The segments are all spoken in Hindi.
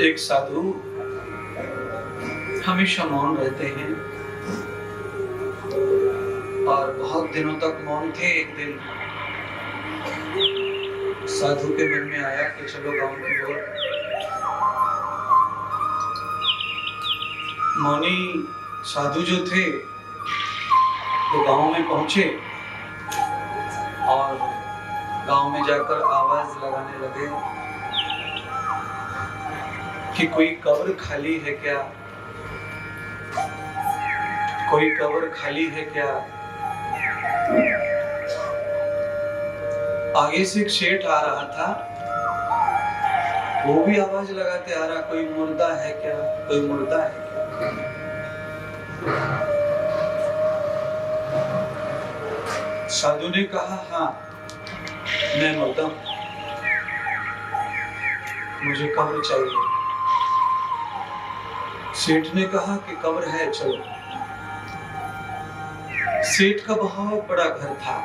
एक साधु हमेशा मौन रहते हैं और बहुत दिनों तक मौन थे। एक दिन साधु के मन में आया कि चलो गांव की ओर। मौनी साधु जो थे वो गांव में पहुंचे और गांव में जाकर आवाज लगाने लगे कि कोई कब्र खाली है क्या, कोई कब्र खाली है क्या। आगे से एक सेठ आ रहा था, वो भी आवाज लगाते आ रहा, कोई मुर्दा है क्या, कोई मुर्दा है क्या। साधु ने कहा, हाँ मैं मुर्दा हूं, मुझे कब्र चाहिए। सेठ ने कहा कि कब्र है, चलो। सेठ का बहुत बड़ा घर था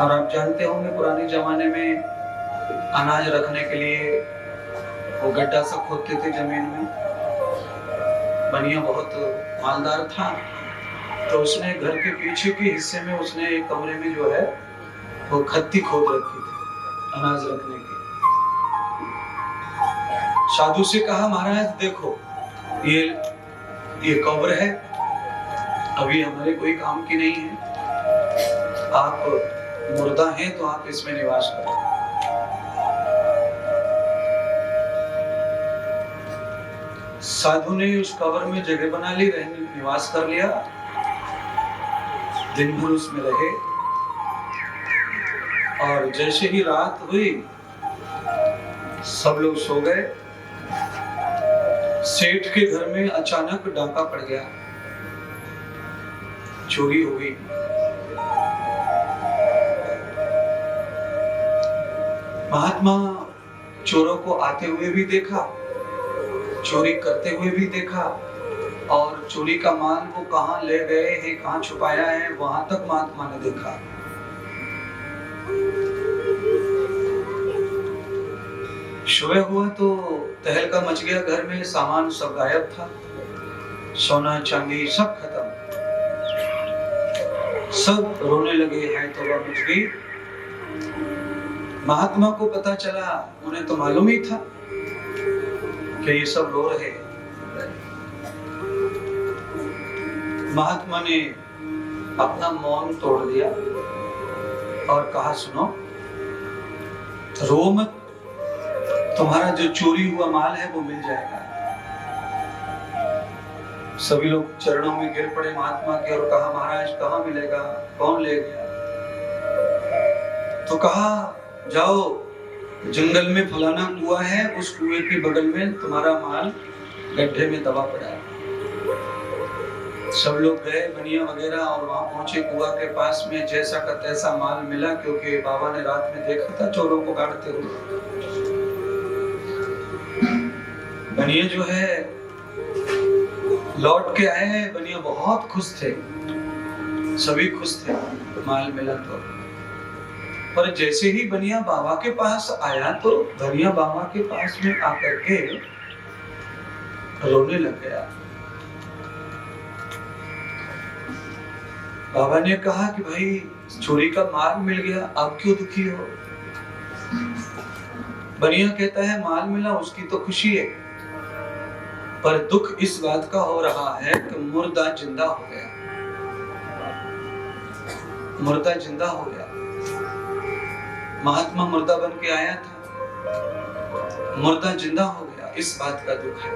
और आप जानते होंगे पुराने जमाने में अनाज रखने के लिए वो गड्ढा सब खोदते थे जमीन में। बनिया बहुत मालदार था, तो उसने घर के पीछे के हिस्से में उसने एक कमरे में जो है वो खत्ती खोद रखी थी अनाज रखने की। साधु से कहा, महाराज देखो ये कब्र है, अभी हमारे कोई काम की नहीं है, आप मुर्दा हैं तो आप इसमें निवास करो। साधु ने उस कब्र में जगह बना ली, निवास कर लिया, दिन भर उसमें रहे। और जैसे ही रात हुई सब लोग सो गए। सेठ के घर में अचानक डाका पड़ गया, चोरी हो गई। महात्मा चोरों को आते हुए भी देखा, चोरी करते हुए भी देखा, और चोरी का माल वो कहां ले गए हैं, कहां छुपाया है, वहां तक महात्मा ने देखा। सुबह हुआ तो तहलका मच गया, घर में सामान सब गायब था, सोना चांदी सब खत्म। सब रोने लगे, है तौबा मच गई। महात्मा को पता चला, उन्हें तो मालूम ही था कि ये सब रो रहे हैं। महात्मा ने अपना मौन तोड़ दिया और कहा, सुनो, रो मत, तुम्हारा जो चोरी हुआ माल है वो मिल जाएगा। सभी लोग चरणों में गिर पड़े महात्मा के और कहा, महाराज कहाँ मिलेगा, कौन ले गया। तो कहा, जाओ जंगल में फलाना कुआं है, उस कुएं के बगल में तुम्हारा माल गड्ढे में दबा पड़ा है। सब लोग गए बनिया वगैरह और वहां पहुंचे। कुआं के पास में जैसा का तैसा माल मिला, क्योंकि बाबा ने रात में देखा था चोरों को गाड़ते हुए। बनिया जो है लौट के आए हैं, बनिया बहुत खुश थे, सभी खुश थे, माल मिला तो। पर जैसे ही बनिया बाबा के पास आया तो बनिया बाबा के पास में आकर के रोने लग गया। बाबा ने कहा कि भाई चोरी का माल मिल गया, आप क्यों दुखी हो। बनिया कहता है, माल मिला उसकी तो खुशी है, पर दुख इस बात का हो रहा है कि मुर्दा जिंदा हो गया, मुर्दा जिंदा हो गया। महात्मा मुर्दा बन के आया था, मुर्दा जिंदा हो गया, इस बात का दुख है।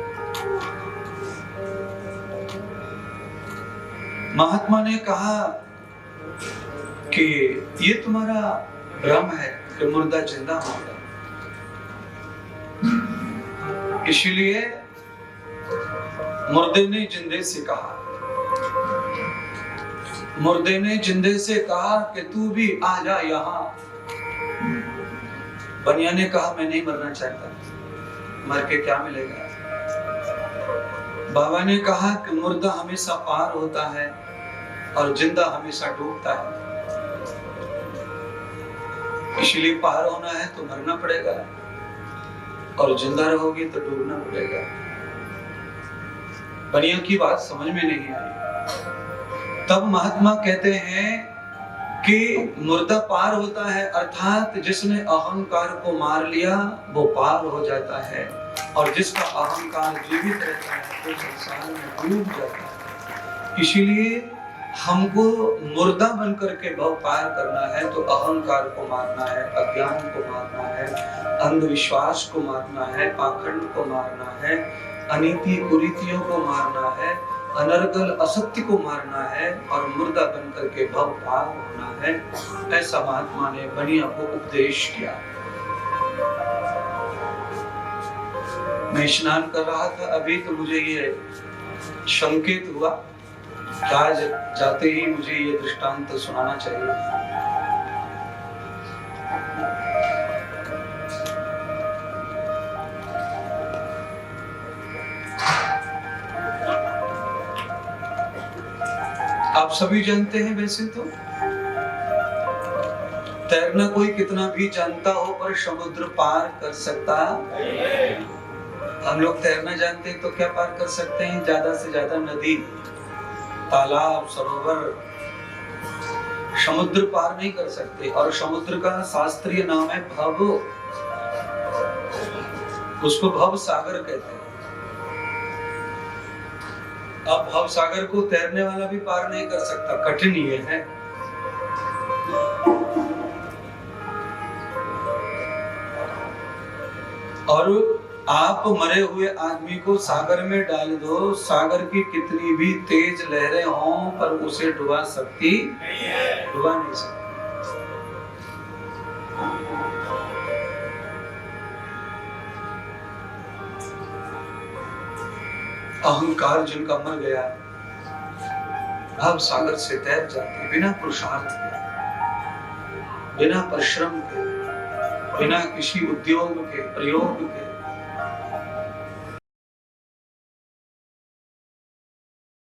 महात्मा ने कहा कि ये तुम्हारा भ्रम है कि मुर्दा जिंदा हो गया, इसलिए मुर्दे ने जिंदे से कहा, मुर्दे ने जिंदे से कहा कि तू भी आ जा यहाँ। बनिया ने कहा, मैं नहीं मरना चाहता, मर के क्या मिलेगा। बाबा ने कहा कि मुर्दा हमेशा पार होता है और जिंदा हमेशा डूबता है, इसलिए पार होना है तो मरना पड़ेगा। और जिंदा रहोगे तो डूबना पड़ेगा। बनिया की बात समझ में नहीं आई। तब महात्मा कहते हैं कि मुर्दा पार होता है, अर्थात जिसने अहंकार को मार लिया वो पार हो जाता है, और जिसका अहंकार जीवित रहता है वो संसार में डूब जाता है। इसीलिए हमको मुर्दा बनकर के भव पार करना है तो अहंकार को मारना है, अज्ञान को मारना है, अंधविश्वास को मारना है, पाखंड को मारना है, अनीति कुरीतियों को मारना है, अनर्गल असत्य को मारना है और मुर्दा बनकर के भव पार होना है। ऐसा महात्मा ने बनिया को उपदेश किया। मैं स्नान कर रहा था अभी तो मुझे ये संकेत हुआ कि आज जाते ही मुझे ये दृष्टांत सुनाना चाहिए। आप सभी जानते हैं वैसे तो तैरना कोई कितना भी जानता हो पर समुद्र पार कर सकता। हम लोग तैरना जानते हैं तो क्या पार कर सकते हैं? ज्यादा से ज्यादा नदी, तालाब, सरोवर, समुद्र पार नहीं कर सकते। और समुद्र का शास्त्रीय नाम है भव, उसको भव सागर कहते हैं। अब भव सागर को तैरने वाला भी पार नहीं कर सकता, कठिन ये है। और आप मरे हुए आदमी को सागर में डाल दो, सागर की कितनी भी तेज लहरें हों पर उसे डुबा सकती डुबा नहीं सकती। अहंकार जिनका मर गया अब सागर से तैर जाते बिना पुरुषार्थ के, बिना परिश्रम के, बिना किसी उद्योग के, प्रयोग के,